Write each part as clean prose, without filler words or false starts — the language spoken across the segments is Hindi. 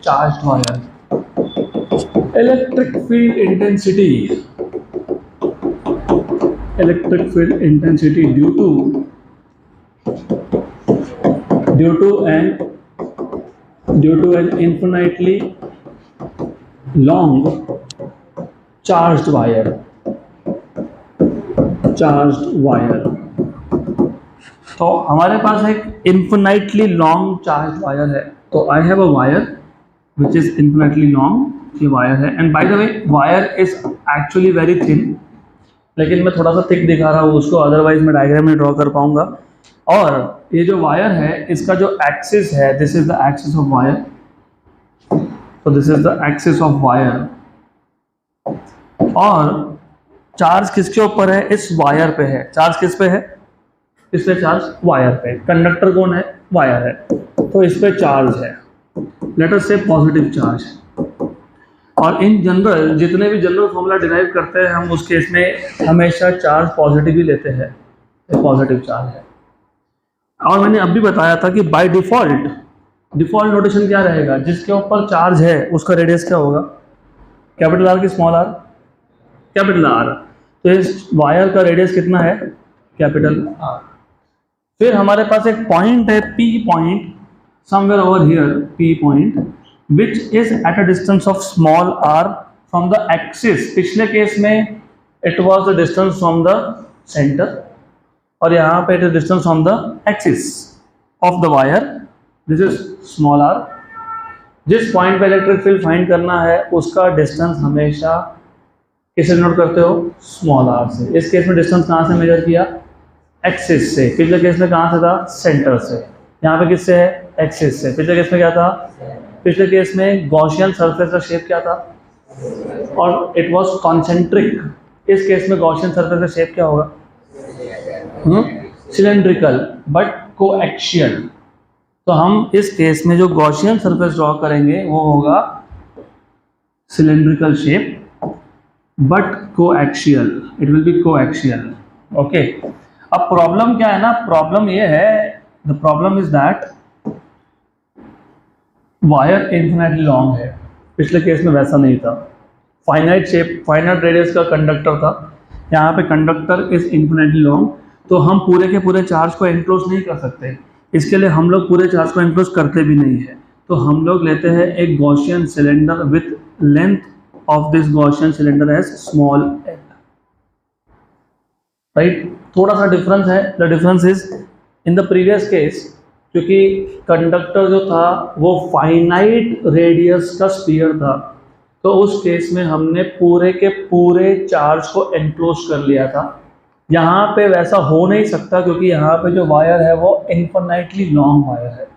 charged wire. Electric field intensity due to an infinitely long charged wire. तो हमारे पास एक infinitely long charged wire है. तो I have a wire which is infinitely long. ये वायर है, and by the way wire is actually very thin. लेकिन मैं थोड़ा सा थिक दिखा रहा हूँ उसको, अदरवाइज मैं डायग्राम में ड्रॉ कर पाऊंगा. और ये जो वायर है इसका जो एक्सिस है, this is the axis of wire. तो this is the axis of wire. और चार्ज किसके ऊपर है? इस वायर पे है. चार्ज किस पे है? इस पे चार्ज वायर पे. कंडक्टर कौन है? वायर है. तो इस पे चार्ज है, लेट अस से पॉजिटिव चार्ज. और इन जनरल जितने भी जनरल फॉर्मूला डिराइव करते हैं हम उस केस में हमेशा चार्ज पॉजिटिव ही लेते हैं. पॉजिटिव चार्ज है. और मैंने अभी बताया था कि बाय डिफॉल्ट नोटेशन क्या रहेगा? जिसके ऊपर चार्ज है उसका रेडियस क्या होगा? कैपिटल आर की स्मॉल आर? Capital R. तो इस वायर का रेडियस कितना है? Capital R. फिर हमारे पास एक पॉइंट है P point, somewhere over here P point, which is at a distance of small r from the axis. पिछले केस में it was the distance from the center और यहाँ पे it is distance from the axis of the wire. This is small r. जिस पॉइंट पे इलेक्ट्रिक फील्ड फाइंड करना है उसका डिस्टेंस हमेशा किससे नोट करते हो? स्मॉल r से. इस केस में डिस्टेंस कहाँ से मेजर किया? एक्सिस से. पिछले केस में कहाँ से था? सेंटर से. यहाँ पे किससे है? एक्सिस से. पिछले केस में क्या था? पिछले केस में गॉसियन सरफेस का शेप क्या था? और इट वाज कॉन्सेंट्रिक. इस केस में गॉसियन सरफेस का शेप क्या होगा? Cylindrical but coaxial. तो हम इस केस में जो गॉसियन सरफेस ड्रॉ करेंगे वो होगा cylindrical shape but coaxial. It will be coaxial. Okay. अब प्रॉब्लम क्या है ना? प्रॉब्लम ये है, the problem is that wire infinitely long है. पिछले केस में वैसा नहीं था. फाइनाइट शेप, फाइनाइट रेडियस का कंडक्टर था. यहाँ पे कंडक्टर इज इन्फिनेटली लॉन्ग. तो हम पूरे के पूरे चार्ज को एनक्लोज नहीं कर सकते. इसके लिए हम लोग पूरे चार्ज को एनक्लोज करते भी नहीं है. तो हम लोग लेते हैं एक Gaussian cylinder with length of this Gaussian cylinder as small L. Right. थोड़ा सा डिफरेंस है. The difference is in the previous case क्योंकि कंडक्टर जो था वो फाइनाइट रेडियस का स्फीयर था, तो उस केस में हमने पूरे के पूरे चार्ज को एनक्लोज कर लिया था. यहाँ पे वैसा हो नहीं सकता क्योंकि यहाँ पे जो वायर है वो इन्फिनाइटली लॉन्ग वायर है.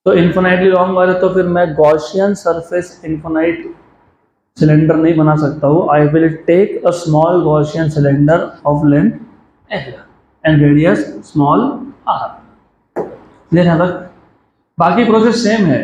तो इन्फिनाइटली लॉन्ग वायर तो फिर मैं गॉसियन सरफेस इन्फिनाइट सिलेंडर नहीं बना सकता हूँ. I will take a small Gaussian cylinder of length L and radius small R. देखा तक बाकी प्रोसेस सेम है.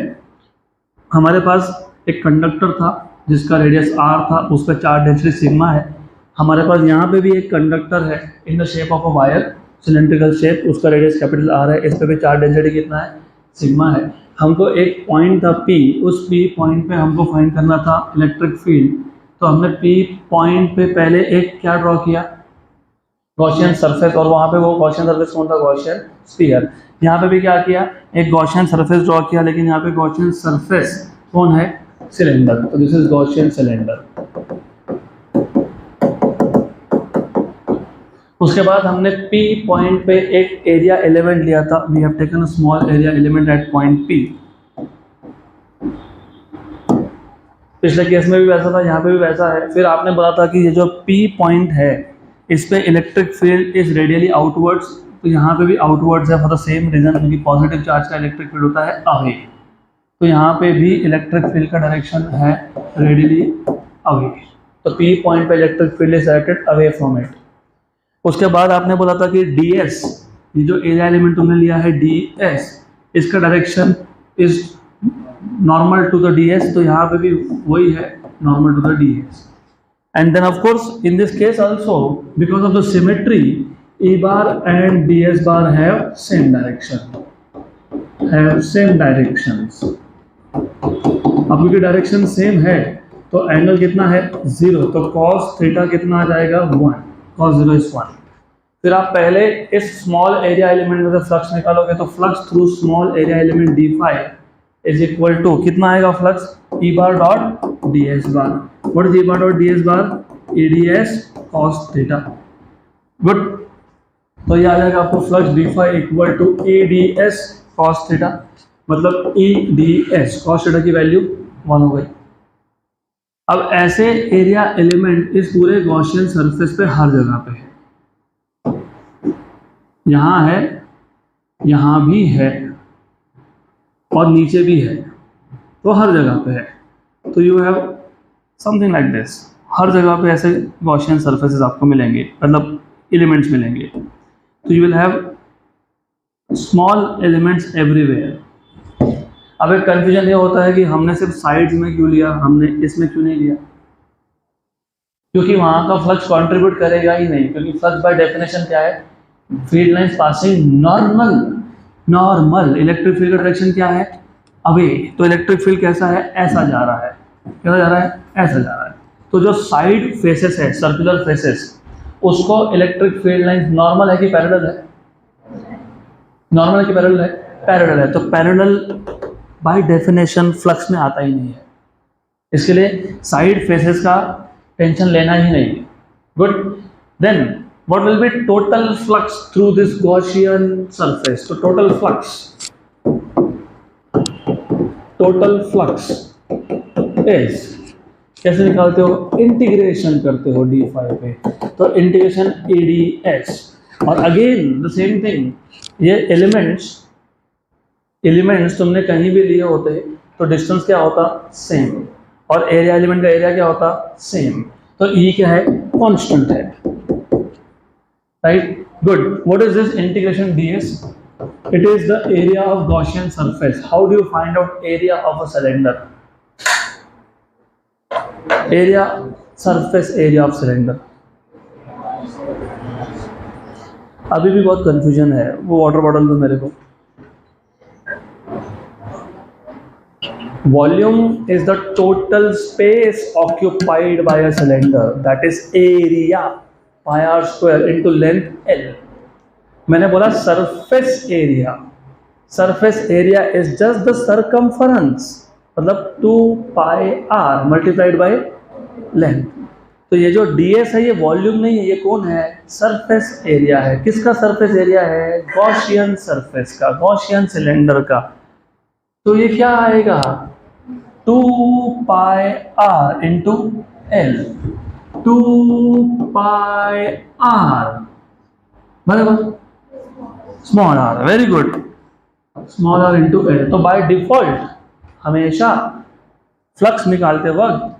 हमारे पास एक कंडक्टर था जिसका रेडियस r था, उस पर चार्ज डेंसिटी सिग्मा है. हमारे पास यहाँ पे भी एक कंडक्टर है in the shape of a wire, cylindrical shape, उसका रेडियस कैपिटल r है. इस पर भी चार्ज डेंसिटी कितना है? सिग्मा है. हमको एक पॉइंट था P, उस P पॉइंट पे हमको फाइंड करना था इलेक्ट्रिक फील्ड. तो हमने P पॉइंट पे पहले एक क्या ड्रॉ किया? Gaussian surface. और वहाँ पे वो गॉसियन सरफेस कौन था? Gaussian sphere. यहाँ पे भी क्या किया? एक गॉसियन सरफेस ड्रॉ किया, लेकिन यहाँ पे गॉसियन सरफेस कौन है? सिलेंडर. तो दिस इज गॉसियन सिलेंडर. उसके बाद हमने P पॉइंट पे एक एरिया एलिमेंट लिया था. We have taken a small area element at point P. पिछले केस में भी वैसा था, यहाँ पे भी वैसा है. फिर आपने बोला था कि ये जो P पॉइंट है इस पे electric field is radially outwards. तो यहाँ पे भी आउटवर्ड्स है फॉर द सेम रीजन क्योंकि पॉजिटिव चार्ज का इलेक्ट्रिक फील्ड होता है अवे. तो यहाँ पे भी इलेक्ट्रिक फील्ड का डायरेक्शन है रेडियली अवे. तो P पॉइंट पे electric field is directed away from it. उसके बाद आपने बोला था कि ds, ये जो एरिया एलिमेंट तुमने लिया है ds, इसका direction is normal to the ds. तो यहाँ पे भी वही है, normal to the ds. And then of course in this case also because of the symmetry E bar and ds bar have same direction, have same directions. अब क्योंकि डायरेक्शन सेम है तो एंगल कितना है 0, तो cos थीटा कितना आ जाएगा 1, cos 0 इज 1। फिर आप पहले इस स्मॉल एरिया एलिमेंट में से फ्लक्स निकालोगे तो flux through small area element d phi is equal to कितना आएगा flux E bar dot d s bar. What is E bar dot d s bar? E d s cos theta. Good, तो ये आ जाएगा आपको flux d phi equal to E d s cos theta, मतलब E d s cos theta की वैल्यू 1 हो गई। अब ऐसे एरिया एलिमेंट इस पूरे गॉसियन सरफेस पे हर जगह पे है, यहाँ है, यहाँ भी है और नीचे भी है, तो हर जगह पे है। तो you have something like this, हर जगह पे ऐसे गॉसियन सरफेसेस आपको मिलेंगे, मतलब एलिमेंट्स मिलेंगे। तो you will have small elements everywhere. अब एक कंफ्यूजन ये होता है कि हमने सिर्फ साइड्स में क्यों लिया, हमने इसमें क्यों नहीं लिया? क्योंकि वहाँ का फ्लक्स कंट्रीब्यूट करेगा ही नहीं, क्योंकि फ्लक्स बाय डेफिनेशन क्या है? Field lines passing normal. Electric field का डायरेक्शन क्या है? अवे। तो इलेक्ट्रिक फील्ड कैसा है? ऐसा जा रहा है। कैसा जा रहा है? ऐसा जा रहा है। तो जो साइड फेसेस है, सर्कुलर फेसेस, उसको इलेक्ट्रिक फील्ड लाइंस नॉर्मल है कि पैरेलल है? नॉर्मल है कि पैरेलल है? पैरेलल है। तो पैरेलल बाय डेफिनेशन फ्लक्स में आता ही नहीं है, इसके लिए साइड फेसेस का टेंशन लेना ही नहीं है। Good, then what will be total flux through this Gaussian surface? So total flux is, कैसे निकालते हो? इंटीग्रेशन करते हो डी फाई पे, तो इंटीग्रेशन ए डी एस। और अगेन द सेम थिंग, ये एलिमेंट्स तुमने कहीं भी लिए होते तो डिस्टेंस क्या होता? सेम, और एरिया एलिमेंट का एरिया क्या होता? सेम। तो ई क्या है? कांस्टेंट है, right? Good. What is this integration ds? It is the area of Gaussian surface. How do you find out area of a cylinder? Surface area of cylinder. अभी भी बहुत कंफ्यूजन है, वो वाटर बॉटल दो मेरे को। Volume is the total space occupied by a cylinder, that is area pi r square into length L। मैंने बोला surface area, surface area is just the circumference, मतलब 2 pi r multiplied by length. तो ये जो ds है ये वॉल्यूम नहीं है, ये कौन है? सरफेस एरिया है। किसका सरफेस एरिया है? गॉसियन सरफेस का, गॉसियन सिलेंडर का। तो ये क्या आएगा? 2 pi r into L, 2 pi r बराबर small r। Very good, small r into L. तो बाय डिफॉल्ट हमेशा फ्लक्स निकालते वक्त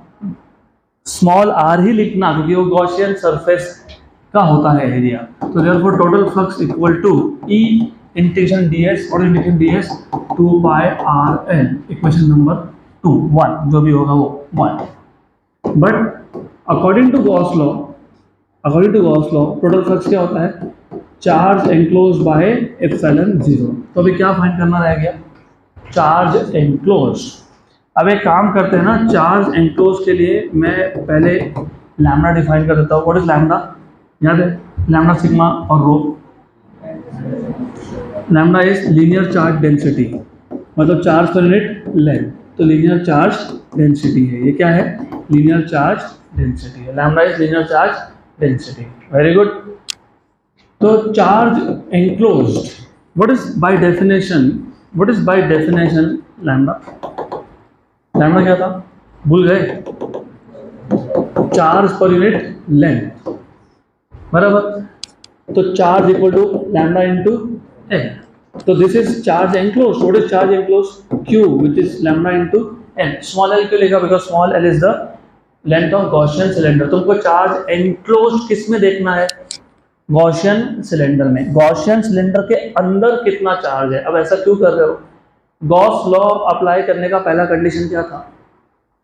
स्मॉल r ही लिखना, क्योंकि वो गॉसियन सरफेस का होता है एरिया। तो therefore total flux equal to E integration ds, और integration ds 2 pi r l, equation number 2, 1 जो भी होगा वो 1। But according to Gauss law, total flux क्या होता है? Charge enclose by epsilon 0। तो अभी क्या फाइंड करना रह गया? Charge enclose. अब एक काम करते हैं ना, चार्ज एनक्लोज के लिए मैं पहले लैम्डा डिफाइन कर देता हूँ। What is lambda? याद है? लैम्डा सिग्मा और rho. Lambda is linear charge density, मतलब चार्ज पर यूनिट लेंथ। तो लीनियर चार्ज डेंसिटी है, ये क्या है? लीनियर चार्ज डेंसिटी है। Lambda is linear charge density. Very good. तो charge enclosed, what is by definition lambda? Lambda क्या था? भूल गए? चार्ज पर यूनिट लेंथ, बराबर। तो charge equal to lambda into L. तो this is charge enclosed. What is charge enclosed? Q, which is lambda into L। Small l क्यों लिखा? Because small l is the length of Gaussian cylinder. तुमको चार्ज एनक्लोज्ड किस में देखना है? गॉसियन सिलेंडर में। गॉसियन सिलेंडर के अंदर कितना चार्ज है? अब ऐसा क्यों कर रहे हो? गॉस लॉ अप्लाई करने का पहला कंडीशन क्या था?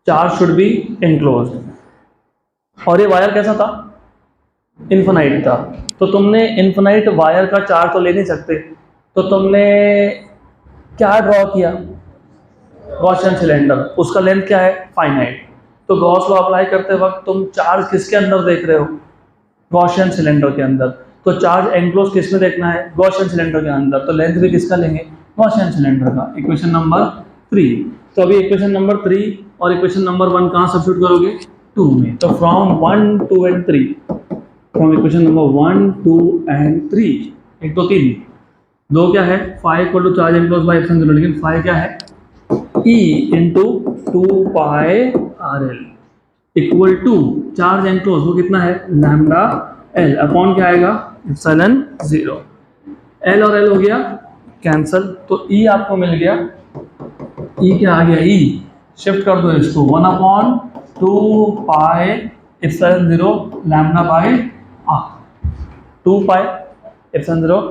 Charge should be enclosed. और ये वायर कैसा था? इन्फिनाइट था। तो तुमने इन्फिनाइट वायर का चार्ज तो ले नहीं सकते, तो तुमने क्या ड्रॉ किया? गॉसियन सिलेंडर, उसका लेंथ क्या है, फाइनाइट। तो गॉस लॉ अप्लाई करते वक्त तुम चार्ज किसके अंदर देख रहे हो, गॉसियन सिलेंडर के अंदर। तो चार्ज एनक्लोज किस में देखना है, गॉसियन सिलेंडर के अंदर। तो लेंथ भी किसका लेंगे, गॉसियन सिलेंडर का। Equation number 3। तो अभी इक्वेशन नंबर 3 और इक्वेशन नंबर 1 कहाँ सब्स्टिट्यूट करोगे, 2 में। तो from 1, 2 and 3, from equation number 1, 2 and 3, 1 2 3, 2 क्या है, phi equal to charge enclose by epsilon 0, लेकिन फाई क्या है, E into 2 pi RL equal to charge enclose वो कितना है, लैम्डा L अपॉन क्या आएगा, एप्सिलॉन 0। L और L हो गया कैंसल, तो E आपको मिल गया, E क्या आ गया, E शिफ्ट कर दो इसको, 1 upon 2 pi epsilon 0 lambda by R, 2 pi epsilon 0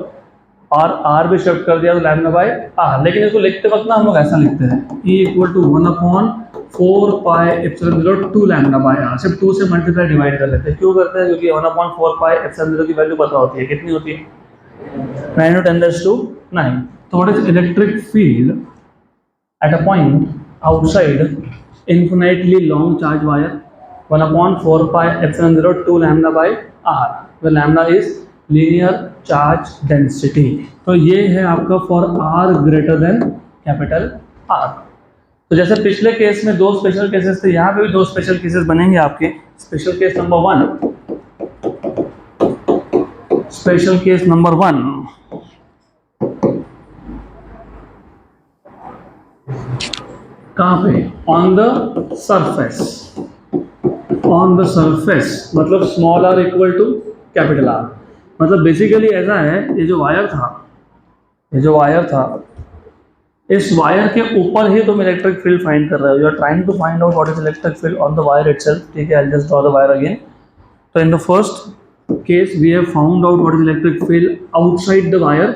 और R भी शिफ्ट कर दिया तो लैम्डा बाय R। लेकिन इसको लिखते वक्त ना हम लोग ऐसा लिखते हैं, E equal to 1 upon 4 pi epsilon 0 2 lambda by R। सिर्फ 2 से मल्टीप्लाई डिवाइड कर लेते हैं, क्यों करते हैं, क्योंकि 1 अपॉन 4 पाई एप्सिलॉन 0 की वैल्यू पता होती है, कितनी होती है, 9 × 10⁹. तो what is electric field at a point outside infinitely long charge wire, 1 upon 4 pi epsilon 0 2 lambda by R, where lambda is linear charge density। तो ये है आपका for R greater than capital R। तो जैसे पिछले केस में 2 स्पेशल केसेस थे, यहाँ पे भी 2 स्पेशल केसेस बनेंगे आपके। Special case number 1, special case number 1, कहाँ पे, on the surface, on the surface मतलब small r equal to capital R। मतलब बेसिकली ऐसा है, ये जो वायर था, ये जो वायर था, इस वायर के ऊपर ही तुम इलेक्ट्रिक फील्ड फाइंड कर रहे हो। You are trying to find out what is electric field on the wire itself. ठीक है, I just draw the wire again. तो in the first case we have found out what is electric field outside the wire.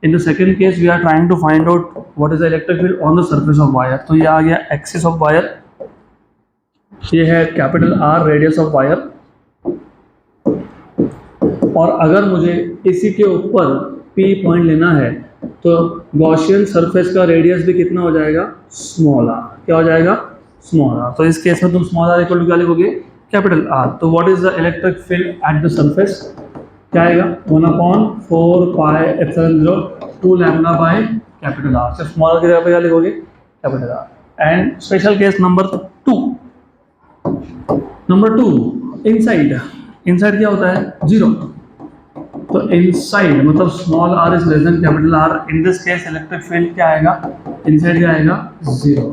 In the second case we are trying to find out what is the electric field on the surface of wire. तो ये आ गया axis of wire, ये है capital R radius of wire. और अगर मुझे इसी के ऊपर P पॉइंट लेना है तो गॉसियन सरफेस का रेडियस भी कितना हो जाएगा, स्मॉल r। क्या हो जाएगा, स्मॉल r। तो इस केस में तुम स्मॉल r इक्वल टू क्या लिखोगे, कैपिटल R। तो what is the electric field at the surface, क्या आएगा, 1 upon 4 pi epsilon 0 2 lambda by capital R। सिर्फ स्मॉल r की जगह पे क्या लिखोगे, capital R। And special case number 2, number 2, inside. Inside क्या होता है, 0। तो इनसाइड मतलब small r is less than capital R। In this case electric field क्या आएगा, इनसाइड क्या आएगा, 0।